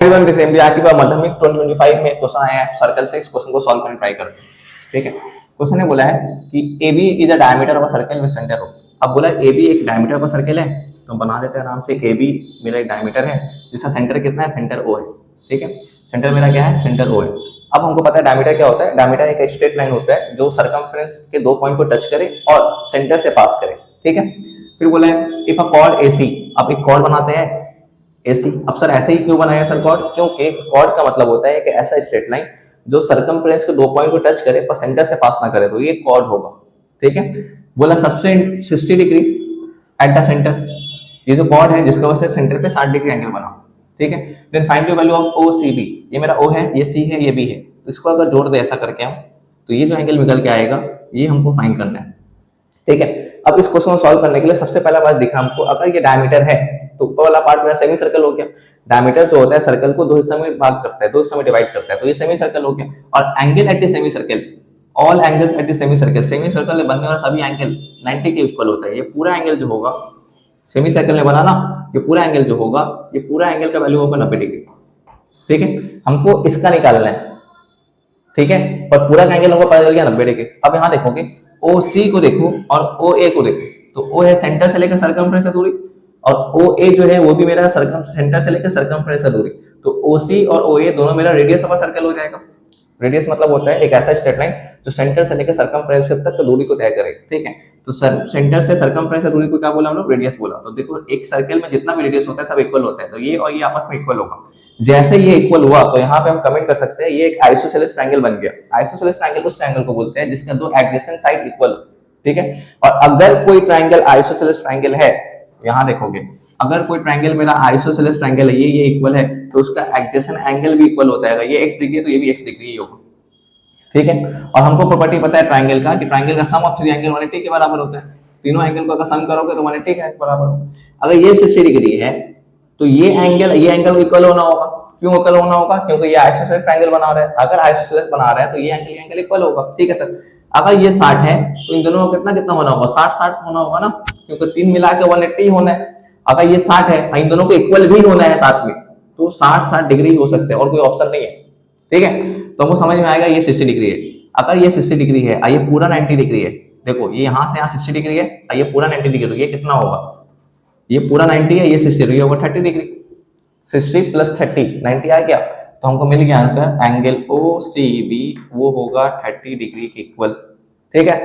आपकी बार माध्यमिक 2025 में क्वेश्चन आया है सर्कल से। इस क्वेश्चन को सॉल्व करने ट्राई करते हैं। ठीक है, क्वेश्चन ने बोला है कि A B is a diameter of a circle with centre O. अब बोला ए बी एक डायमीटर ऑफ अ सर्कल है, तो बना देते हैं आराम से। ए बी मेरा एक डायमीटर है जिसका सेंटर कितना है, सेंटर ओ है। ठीक है, सेंटर मेरा क्या है, सेंटर ओ है। अब हमको पता है डायमीटर क्या होता है। डायमीटर एक स्ट्रेट लाइन होता है जो सर्कमफ्रेंस के दो पॉइंट को टच करे और सेंटर से पास करे। ठीक है, फिर बोला है इफ अ कॉर्ड एसी। अब एक कॉर्ड बनाते हैं एसी। अब सर ऐसे ही क्यों बनाया सर कॉर्ड? क्योंकि कॉर्ड का मतलब होता है कि ऐसा स्ट्रेट लाइन जो सर्कमफ्रेंस के दो पॉइंट को टच करे पर सेंटर से पास ना करे, तो ये कॉर्ड होगा। ठीक है, बोला सबसे 60 डिग्री एट द सेंटर। ये जो कॉर्ड है जिसका वजह से सेंटर पे 60 डिग्री एंगल बना। ठीक है, then find the value of O C B. ये मेरा ओ है, ये सी है, ये बी है। तो इसको अगर जोड़ दे ऐसा करके हम, तो ये जो एंगल निकल के आएगा ये हमको फाइंड करना है। ठीक है, अब इस क्वेश्चन को सॉल्व करने के लिए सबसे पहला बात दिखा हमको, अगर ये डायमीटर है तो ऊपर वाला पार्ट मेरा सेमी सर्कल हो गया। डायमीटर जो होता है सर्कल को दो हिस्सों में भाग करता है, दो हिस्सों में डिवाइड करता है, तो ये सेमी सर्कल हो गया। और angle at the semi circle, all angles at the semi circle, semi circle में बनने वाला सभी एंगल 90 के इक्वल होता है। ये पूरा एंगल जो होगा सेमी सर्कल में बना ना, ये पूरा एंगल जो होगा, ये पूरा एंगल का वैल्यू होगा 90 डिग्री। ठीक है, हमको इसका निकालना है। ठीक है, पर पूरा का एंगल हमको पता चल गया 90 डिग्री। अब यहाँ देखोगे ओ सी को देखो और ओ ए को देखो, तो ओ है सेंटर से लेकर सर्कमफ्रेंस की दूरी, और ओ ए जो है वो भी मेरा सेंटर से लेकर सर्कमफ्रेंस की दूरी। तो ओ सी और ओ ए दोनों मेरा रेडियस ऑफ सर्कल हो जाएगा। रेडियस मतलब होता है एक ऐसा स्ट्रेट लाइन जो सेंटर से लेकर सर्कमफ्रेंस तक की दूरी को तय करे। ठीक है, तो सेंटर से सर्कमफ्रेंस की दूरी को क्या बोला हम लोग, रेडियस बोला। तो देखो एक सर्कल में जितना भी रेडियस होता है सब इक्वल होता है, तो ये और ये आपस में इक्वल होगा। जैसे ये इक्वल हुआ तो यहाँ पे हम कमेंट कर सकते हैं ये एक आइसोसेलेस ट्रायंगल बन गया। आइसोसेलेस ट्रायंगल उस ट्रायंगल को बोलते हैं जिसका दो एडजेसेंट साइड इक्वल। ठीक है, और अगर कोई ट्रायंगल आइसोसेलेस ट्रायंगल है, यहाँ देखोगे अगर कोई ट्रायंगल मेरा आइसोसेलेस ट्रायंगल है, ये इक्वल है, तो उसका एडजेसेंट एंगल भी इक्वल होता है। ये x डिग्री है तो ये भी x डिग्री ही होगा। ठीक है, और हमको प्रॉपर्टी पता है ट्रायंगल का कि ट्रायंगल का सम ऑफ थ्री एंगल 180 के बराबर होता है। तीनों एंगल को अगर सम करोगे तो 180 के बराबर होगा। अगर ये 60 डिग्री है तो ये एंगल इक्वल होना होगा। क्यों इक्वल होना होगा? क्योंकि ये आइसोसेलेस ट्रायंगल बना रहा है। अगर आइसोसेलेस बना रहा है तो ये एंगल इक्वल होगा। ठीक है सर, अगर ये 60 है तो इन दोनों को कितना कितना होना होगा, 60 होना होगा ना, क्योंकि तीन मिला के 180 होना है। अगर ये 60 है इन दोनों को इक्वल भी होना है साथ में, तो 60 डिग्री हो सकते हैं और कोई ऑप्शन नहीं है। ठीक है, तो हमको समझ में आएगा ये 60 डिग्री है। अगर ये 60 डिग्री है, ये पूरा 90 डिग्री है। देखो ये यहाँ से यहाँ 60 डिग्री है, ये पूरा 90 डिग्री, तो ये कितना होगा, ये पूरा 90 है, ये 60 डिग्री होगा 30 डिग्री। 60 प्लस 30 90 आ गया, तो हमको मिल गया answer angle O C B वो होगा 30 डिग्री के इक्वल। ठीक है,